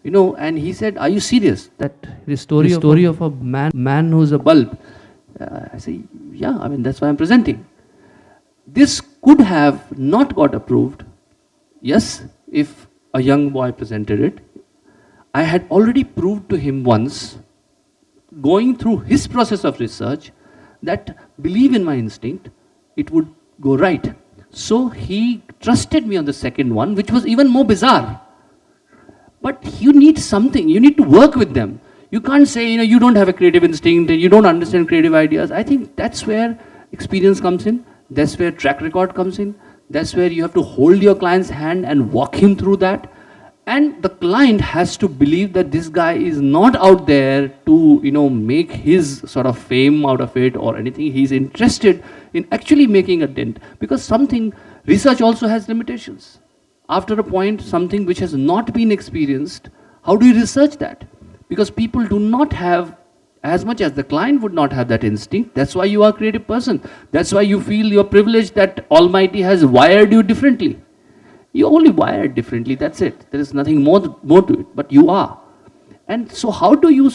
And he said, are you serious? That the story of a man who's a bulb. I say, yeah, that's why I'm presenting. This could have not got approved, yes, if a young boy presented it. I had already proved to him once, going through his process of research, that believe in my instinct, it would go right. So he trusted me on the second one, which was even more bizarre. But you need something, you need to work with them. You can't say, you don't have a creative instinct, you don't understand creative ideas. I think that's where experience comes in, that's where track record comes in, that's where you have to hold your client's hand and walk him through that. And the client has to believe that this guy is not out there to, make his sort of fame out of it or anything. He's interested in actually making a dent. Because research also has limitations. After a point, something which has not been experienced, how do you research that? Because people do not have, as much as the client would not have that instinct. That's why you are a creative person. That's why you feel you're privileged that Almighty has wired you differently. You're only wired differently, that's it. There is nothing more to it, but you are. And so how do you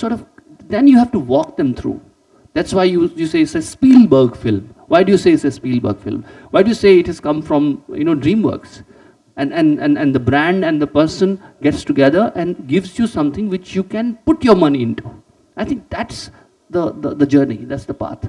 then you have to walk them through. That's why you say it's a Spielberg film. Why do you say it's a Spielberg film? Why do you say it has come from, DreamWorks? And the brand and the person gets together and gives you something which you can put your money into. I think that's the journey, that's the path.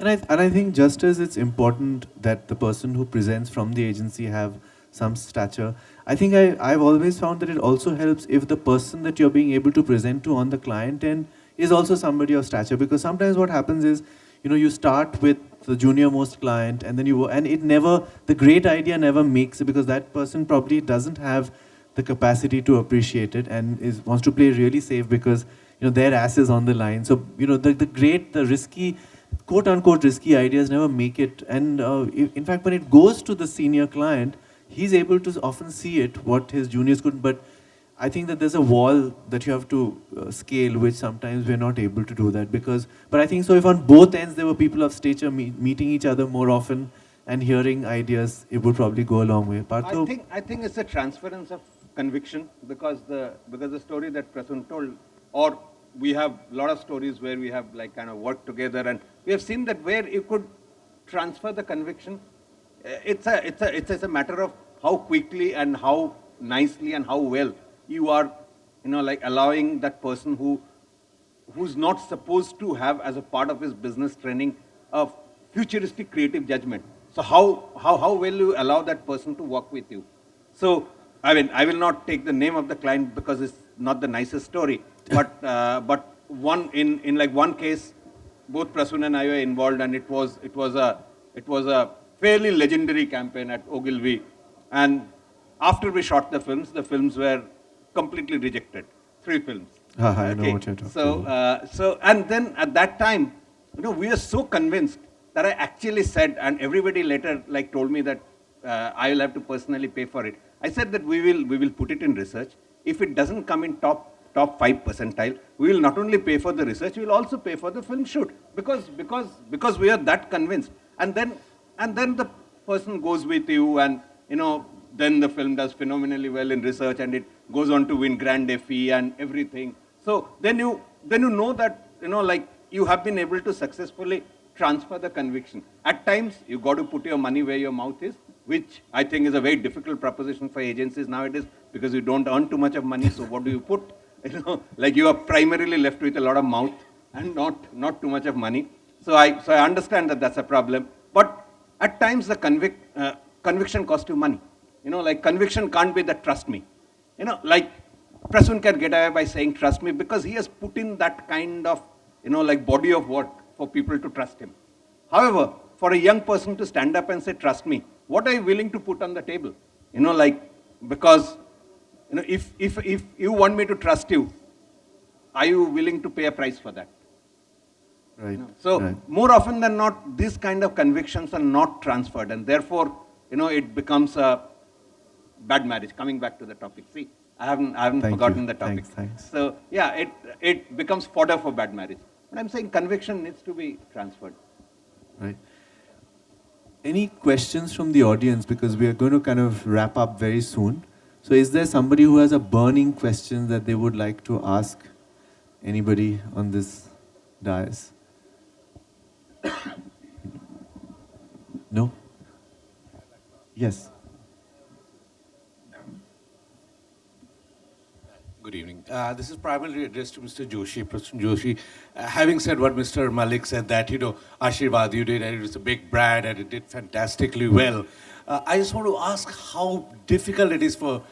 And I think just as it's important that the person who presents from the agency have some stature, I think I've always found that it also helps if the person that you're being able to present to on the client end is also somebody of stature, because sometimes what happens is, you start with the junior most client and then the great idea never makes it because that person probably doesn't have the capacity to appreciate it and wants to play really safe because, their ass is on the line. So, the risky, quote unquote risky ideas never make it. And in fact, when it goes to the senior client, he's able to often see it, what his juniors couldn't, but I think that there's a wall that you have to scale, which sometimes we're not able to do that but I think so if on both ends there were people of stature meeting each other more often and hearing ideas, it would probably go a long way. Partha? I think it's a transference of conviction because the story that Prasoon told, or we have a lot of stories where we have kind of worked together and we have seen that where you could transfer the conviction, it's a matter of how quickly and how nicely and how well you are, allowing that person who's not supposed to have as a part of his business training a futuristic creative judgment. So how well you allow that person to work with you. So I will not take the name of the client because it's not the nicest story, but one case, both Prasoon and I were involved, and it was a fairly legendary campaign at Ogilvy, and after we shot the films were completely rejected. 3 films. I know what you're talking about. So and then at that time, we were so convinced that I actually said, and everybody later told me that I will have to personally pay for it. I said that we will put it in research. If it doesn't come in top top 5 percentile, we will not only pay for the research, we will also pay for the film shoot because we are that convinced. And then the person goes with you, and then the film does phenomenally well in research, and it goes on to win Grand Effie and everything. So then you know that like you have been able to successfully transfer the conviction. At times you got to put your money where your mouth is, which I think is a very difficult proposition for agencies nowadays, because you don't earn too much of money. So what do you put? Like you are primarily left with a lot of mouth and not too much of money. So I understand that that's a problem. But at times the conviction costs you money. Like conviction can't be that trust me. Like Prasoon can get away by saying trust me because he has put in that kind of, like body of work for people to trust him. However, for a young person to stand up and say trust me, what are you willing to put on the table? Because if you want me to trust you, are you willing to pay a price for that? Right. So more often than not, these kind of convictions are not transferred, and therefore, it becomes a bad marriage. Coming back to the topic, see, I haven't forgotten the topic. Thanks. So yeah, it becomes fodder for bad marriage. But I'm saying conviction needs to be transferred. Right. Any questions from the audience, because we are going to kind of wrap up very soon. So is there somebody who has a burning question that they would like to ask anybody on this dais? No? Yes. Good evening. This is primarily addressed to Mr. Joshi, Prasoon Joshi. Having said what Mr. Malik said, that, Ashirvad you did, and it was a big brand, and it did fantastically well. I just want to ask how difficult it is for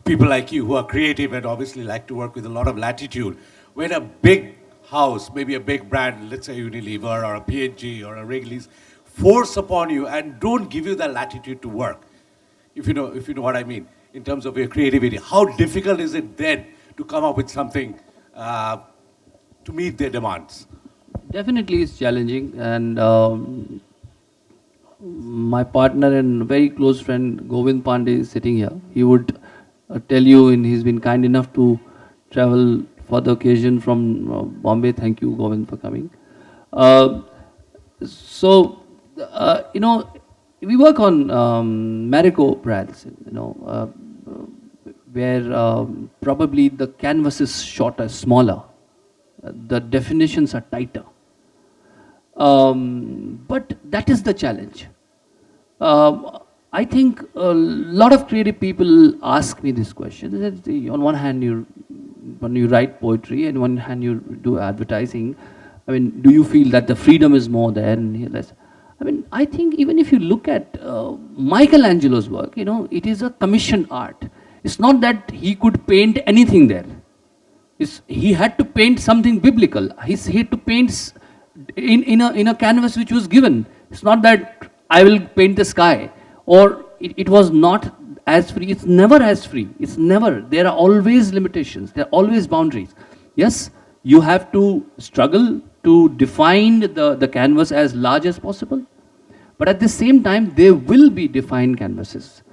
people like you who are creative and obviously like to work with a lot of latitude, when a big house, maybe a big brand, let's say Unilever or a P&G or a Wrigley's, force upon you and don't give you the latitude to work, if you know what I mean, in terms of your creativity. How difficult is it then to come up with something to meet their demands? Definitely it's challenging, and my partner and very close friend Govind Pandey is sitting here. He would tell you, and he's been kind enough to travel for the occasion from Bombay. Thank you, Govind, for coming. We work on Marico brands, where probably the canvas is shorter, smaller. The definitions are tighter. But that is the challenge. I think a lot of creative people ask me this question. On one hand, when you write poetry, and on one hand you do advertising, I mean, do you feel that the freedom is more there and less? I mean, I think even if you look at Michelangelo's work, it is a commissioned art. It's not that he could paint anything there. He had to paint something biblical. He had to paint in a canvas which was given. It's not that I will paint the sky, or it was not as free. It's never as free. It's never. There are always limitations. There are always boundaries. Yes, you have to struggle to define the canvas as large as possible. But at the same time, there will be defined canvases.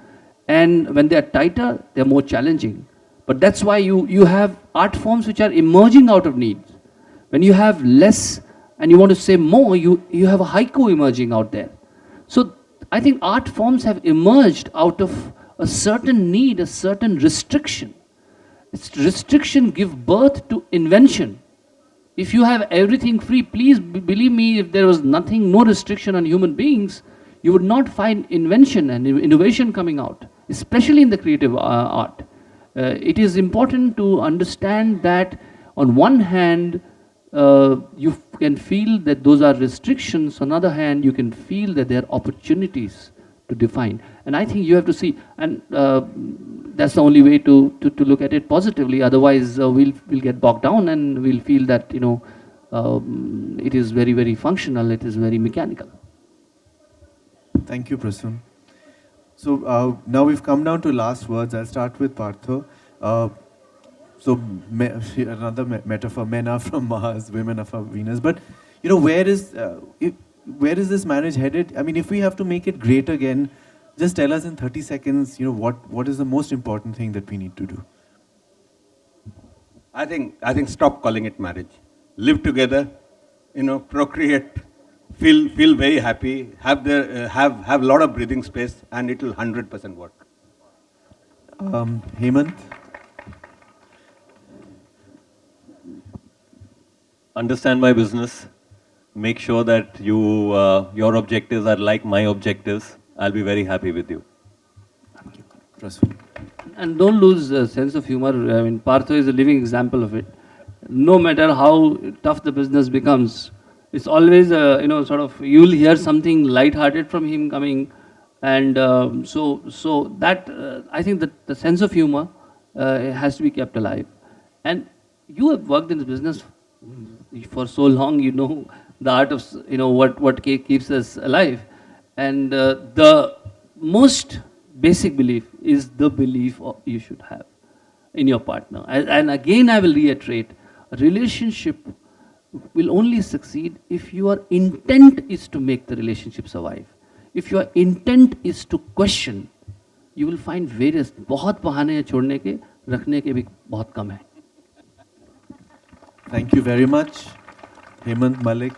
And when they are tighter, they are more challenging. But that's why you have art forms which are emerging out of needs. When you have less and you want to say more, you have a haiku emerging out there. So I think art forms have emerged out of a certain need, a certain restriction. Its restriction give birth to invention. If you have everything free, please believe me, if there was nothing, no restriction on human beings, you would not find invention and innovation coming out, especially in the creative art. It is important to understand that on one hand, you can feel that those are restrictions. On the other hand, you can feel that there are opportunities to define. And I think you have to see, and that's the only way to look at it positively. Otherwise, we'll get bogged down and we'll feel that, it is very, very functional, it is very mechanical. Thank you, Prasoon. So now we've come down to last words. I'll start with Partha. Another metaphor, men are from Mars, women are from Venus. But, where is this marriage headed? I mean, if we have to make it great again, just tell us in 30 seconds, what is the most important thing that we need to do? I think stop calling it marriage. Live together, procreate, feel very happy, have a lot of breathing space, and it will 100% work. Hemant? Understand my business. Make sure that your objectives are like my objectives. I'll be very happy with you. Prasoon? And don't lose a sense of humor. I mean, Partha is a living example of it. No matter how tough the business becomes, it's always, sort of, you'll hear something light-hearted from him coming. And so that, I think that the sense of humor has to be kept alive. And you have worked in this business for so long, you know the art of, what keeps us alive. And the most basic belief is the belief you should have in your partner. And again, I will reiterate, a relationship will only succeed if your intent is to make the relationship survive. If your intent is to question, you will find various, बहुत बहाने हैं छोड़ने के, रखने के भी बहुत कम है. Thank you very much, Hemant, Malik,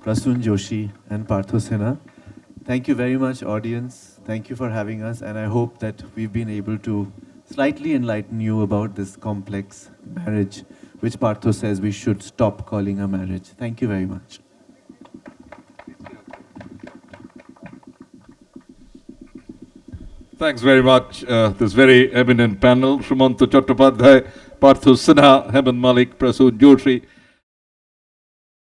Prasoon, Joshi, and Partha Sinha. Thank you very much, audience. Thank you for having us, and I hope that we've been able to slightly enlighten you about this complex marriage, which Partha says we should stop calling a marriage. Thank you very much. Thanks very much, this very eminent panel. Sumanto, Chattopadhay, Partha Sinha, Hemant, Malik, Prasoon, Joshi.